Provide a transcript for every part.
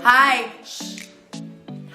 Hi. Shh.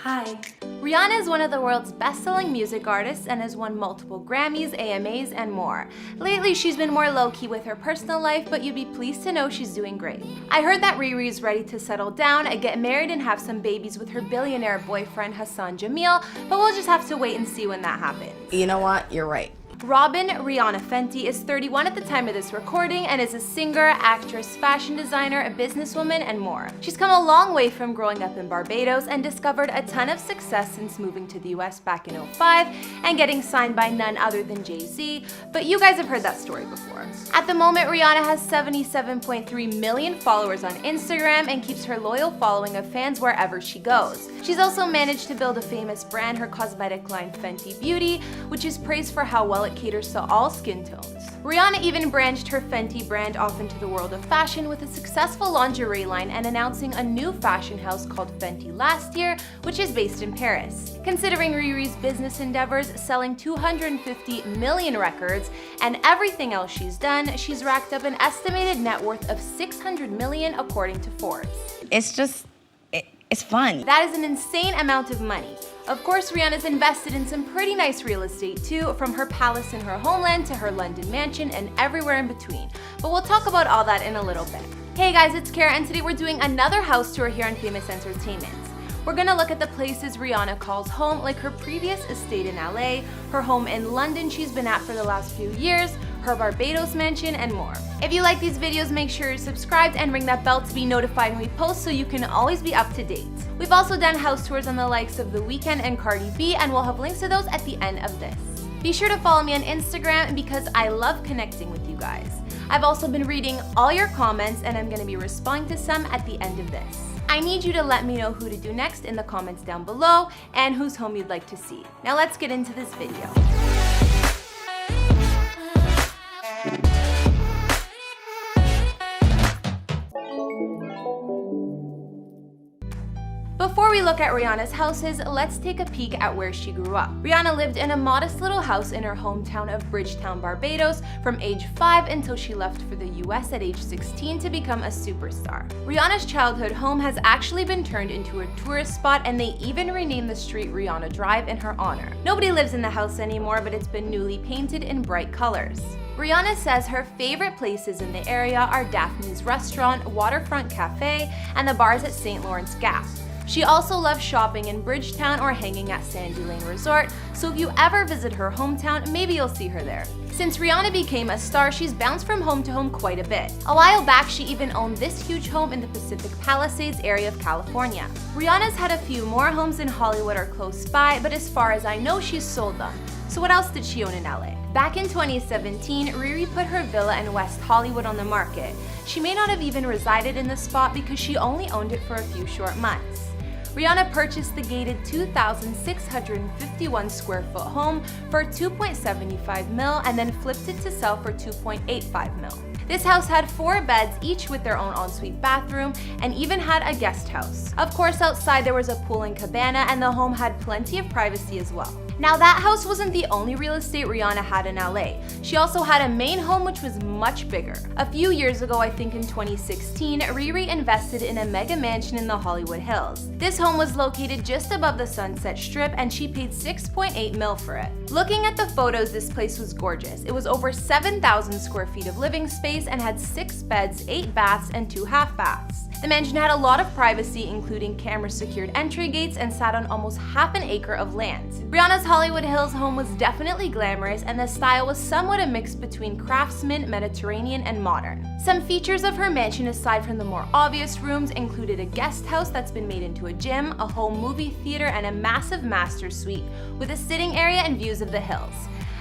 Hi. Rihanna is one of the world's best-selling music artists and has won multiple Grammys, AMAs, and more. Lately, she's been more low-key with her personal life, but you'd be pleased to know she's doing great. I heard that Riri is ready to settle down, get married, and have some babies with her billionaire boyfriend Hassan Jamil, but we'll just have to wait and see when that happens. You know what? You're right. Robin Rihanna Fenty is 31 at the time of this recording and is a singer, actress, fashion designer, a businesswoman, and more. She's come a long way from growing up in Barbados and discovered a ton of success since moving to the US back in 2005 and getting signed by none other than Jay-Z, but you guys have heard that story before. At the moment, Rihanna has 77.3 million followers on Instagram and keeps her loyal following of fans wherever she goes. She's also managed to build a famous brand, her cosmetic line Fenty Beauty, which is praised for how well it caters to all skin tones. Rihanna even branched her Fenty brand off into the world of fashion with a successful lingerie line and announcing a new fashion house called Fenty last year, which is based in Paris. Considering Riri's business endeavors, selling 250 million records, and everything else she's done, she's racked up an estimated net worth of 600 million according to Forbes. It's fun. That is an insane amount of money. Of course, Rihanna's invested in some pretty nice real estate too, from her palace in her homeland to her London mansion and everywhere in between. But we'll talk about all that in a little bit. Hey guys, it's Kara, and today we're doing another house tour here on Famous Entertainment. We're gonna look at the places Rihanna calls home, like her previous estate in LA, her home in London she's been at for the last few years, her Barbados mansion, and more. If you like these videos, make sure you're subscribed and ring that bell to be notified when we post so you can always be up to date. We've also done house tours on the likes of The Weeknd and Cardi B, and we'll have links to those at the end of this. Be sure to follow me on Instagram because I love connecting with you guys. I've also been reading all your comments and I'm gonna be responding to some at the end of this. I need you to let me know who to do next in the comments down below and whose home you'd like to see. Now let's get into this video. Before we look at Rihanna's houses, let's take a peek at where she grew up. Rihanna lived in a modest little house in her hometown of Bridgetown, Barbados from age 5 until she left for the US at age 16 to become a superstar. Rihanna's childhood home has actually been turned into a tourist spot, and they even renamed the street Rihanna Drive in her honor. Nobody lives in the house anymore, but it's been newly painted in bright colors. Rihanna says her favorite places in the area are Daphne's Restaurant, Waterfront Cafe, and the bars at St. Lawrence Gap. She also loves shopping in Bridgetown or hanging at Sandy Lane Resort, so if you ever visit her hometown, maybe you'll see her there. Since Rihanna became a star, she's bounced from home to home quite a bit. A while back, she even owned this huge home in the Pacific Palisades area of California. Rihanna's had a few more homes in Hollywood or close by, but as far as I know, she's sold them. So what else did she own in LA? Back in 2017, Riri put her villa in West Hollywood on the market. She may not have even resided in the spot because she only owned it for a few short months. Rihanna purchased the gated 2,651 square foot home for $2.75 million and then flipped it to sell for $2.85 million. This house had 4 beds, each with their own ensuite bathroom, and even had a guest house. Of course, outside there was a pool and cabana, and the home had plenty of privacy as well. Now, that house wasn't the only real estate Rihanna had in LA. She also had a main home which was much bigger. A few years ago, I think in 2016, Riri invested in a mega mansion in the Hollywood Hills. This home was located just above the Sunset Strip, and she paid $6.8 million for it. Looking at the photos, this place was gorgeous. It was over 7,000 square feet of living space and had 6 beds, 8 baths, and 2 half baths. The mansion had a lot of privacy, including camera-secured entry gates, and sat on almost half an acre of land. Rihanna's Hollywood Hills home was definitely glamorous, and the style was somewhat a mix between craftsman, Mediterranean, and modern. Some features of her mansion, aside from the more obvious rooms, included a guest house that's been made into a gym, a home movie theater, and a massive master suite with a sitting area and views of the hills.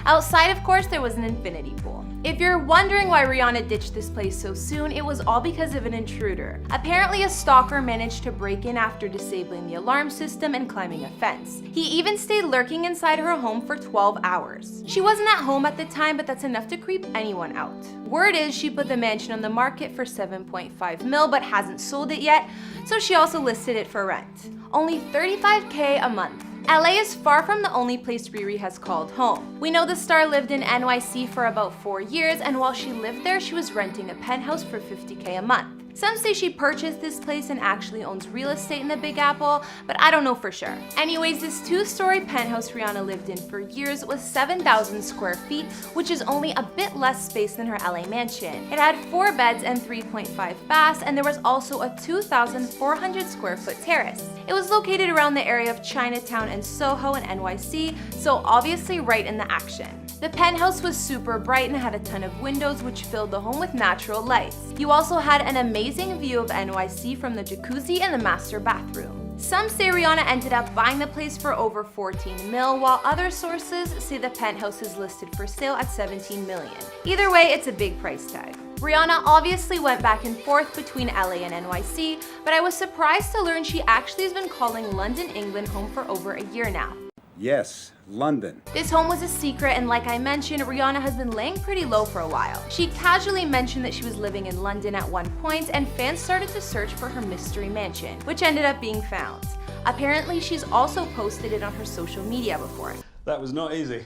Outside, of course, there was an infinity pool. If you're wondering why Rihanna ditched this place so soon, it was all because of an intruder. Apparently, a stalker managed to break in after disabling the alarm system and climbing a fence. He even stayed lurking inside her home for 12 hours. She wasn't at home at the time, but that's enough to creep anyone out. Word is she put the mansion on the market for $7.5 million, but hasn't sold it yet, so she also listed it for rent. Only $35K a month. LA is far from the only place Riri has called home. We know the star lived in NYC for about 4 years, and while she lived there, she was renting a penthouse for $50K a month. Some say she purchased this place and actually owns real estate in the Big Apple, but I don't know for sure. Anyways, this 2-story penthouse Rihanna lived in for years was 7,000 square feet, which is only a bit less space than her LA mansion. It had 4 beds and 3.5 baths, and there was also a 2,400 square foot terrace. It was located around the area of Chinatown and Soho in NYC, so obviously right in the action. The penthouse was super bright and had a ton of windows which filled the home with natural lights. You also had an amazing view of NYC from the jacuzzi and the master bathroom. Some say Rihanna ended up buying the place for over 14 mil, while other sources say the penthouse is listed for sale at 17 million. Either way, it's a big price tag. Rihanna obviously went back and forth between LA and NYC, but I was surprised to learn she actually has been calling London, England home for over a year now. Yes, London. This home was a secret, and like I mentioned, Rihanna has been laying pretty low for a while. She casually mentioned that she was living in London at one point, and fans started to search for her mystery mansion, which ended up being found. Apparently, she's also posted it on her social media before. That was not easy,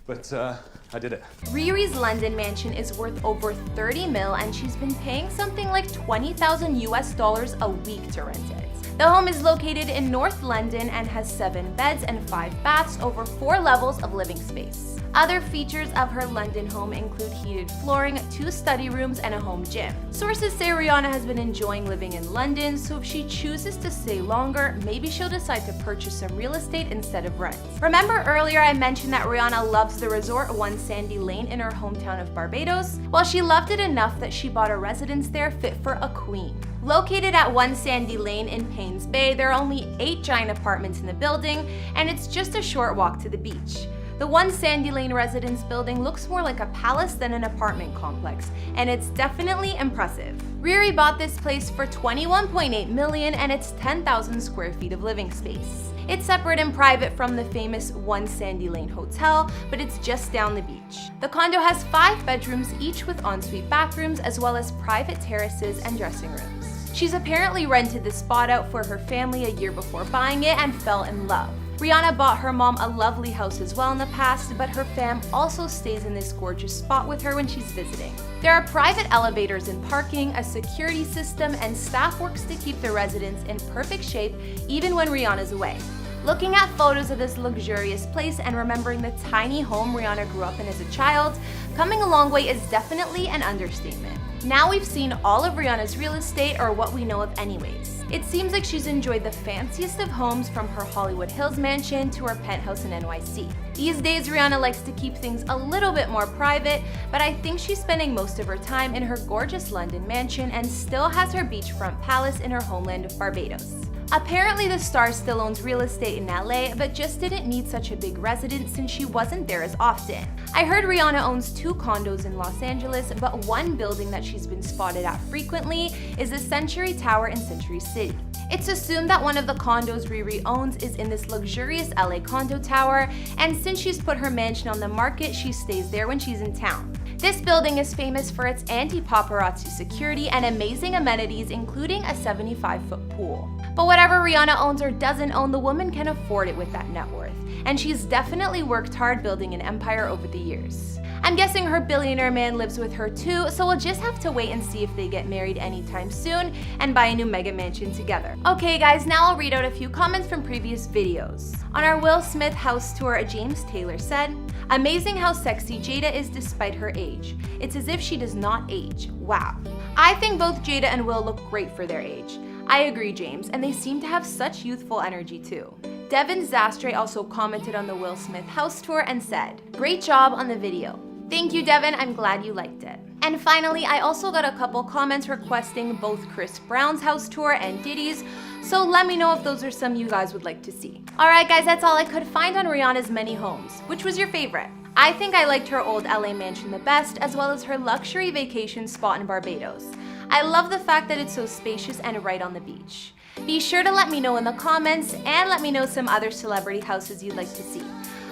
but I did it. Riri's London mansion is worth over 30 mil, and she's been paying something like $20,000 a week to rent it. The home is located in North London and has 7 beds and 5 baths over 4 levels of living space. Other features of her London home include heated flooring, 2 study rooms, and a home gym. Sources say Rihanna has been enjoying living in London, so if she chooses to stay longer, maybe she'll decide to purchase some real estate instead of rent. Remember earlier I mentioned that Rihanna loves the resort One Sandy Lane in her hometown of Barbados? Well, she loved it enough that she bought a residence there fit for a queen. Located at One Sandy Lane in Paynes Bay, there are only 8 giant apartments in the building, and it's just a short walk to the beach. The One Sandy Lane residence building looks more like a palace than an apartment complex, and it's definitely impressive. Riri bought this place for $21.8 million, and it's 10,000 square feet of living space. It's separate and private from the famous One Sandy Lane Hotel, but it's just down the beach. The condo has 5 bedrooms, each with ensuite bathrooms, as well as private terraces and dressing rooms. She's apparently rented the spot out for her family a year before buying it and fell in love. Rihanna bought her mom a lovely house as well in the past, but her fam also stays in this gorgeous spot with her when she's visiting. There are private elevators and parking, a security system, and staff works to keep the residents in perfect shape even when Rihanna's away. Looking at photos of this luxurious place and remembering the tiny home Rihanna grew up in as a child, coming a long way is definitely an understatement. Now we've seen all of Rihanna's real estate, or what we know of anyways. It seems like she's enjoyed the fanciest of homes, from her Hollywood Hills mansion to her penthouse in NYC. These days, Rihanna likes to keep things a little bit more private, but I think she's spending most of her time in her gorgeous London mansion and still has her beachfront palace in her homeland of Barbados. Apparently, the star still owns real estate in LA, but just didn't need such a big residence since she wasn't there as often. I heard Rihanna owns 2 condos in Los Angeles, but one building that she's been spotted at frequently is the Century Tower in Century City. It's assumed that one of the condos Riri owns is in this luxurious LA condo tower, and since she's put her mansion on the market, she stays there when she's in town. This building is famous for its anti-paparazzi security and amazing amenities, including a 75-foot pool. But whatever Rihanna owns or doesn't own, the woman can afford it with that net worth, and she's definitely worked hard building an empire over the years. I'm guessing her billionaire man lives with her too, so we'll just have to wait and see if they get married anytime soon and buy a new mega mansion together. Okay guys, now I'll read out a few comments from previous videos. On our Will Smith house tour, James Taylor said, "Amazing how sexy Jada is despite her age. It's as if she does not age. Wow. I think both Jada and Will look great for their age." I agree, James, and they seem to have such youthful energy too. Devin Zastre also commented on the Will Smith house tour and said, "Great job on the video." Thank you, Devin, I'm glad you liked it. And finally, I also got a couple comments requesting both Chris Brown's house tour and Diddy's, so let me know if those are some you guys would like to see. Alright guys, that's all I could find on Rihanna's many homes. Which was your favorite? I think I liked her old LA mansion the best, as well as her luxury vacation spot in Barbados. I love the fact that it's so spacious and right on the beach. Be sure to let me know in the comments, and let me know some other celebrity houses you'd like to see.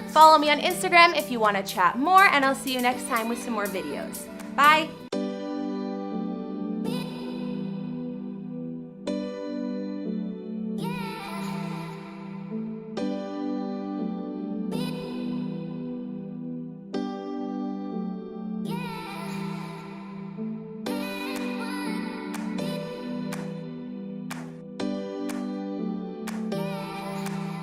Follow me on Instagram if you want to chat more, and I'll see you next time with some more videos. Bye!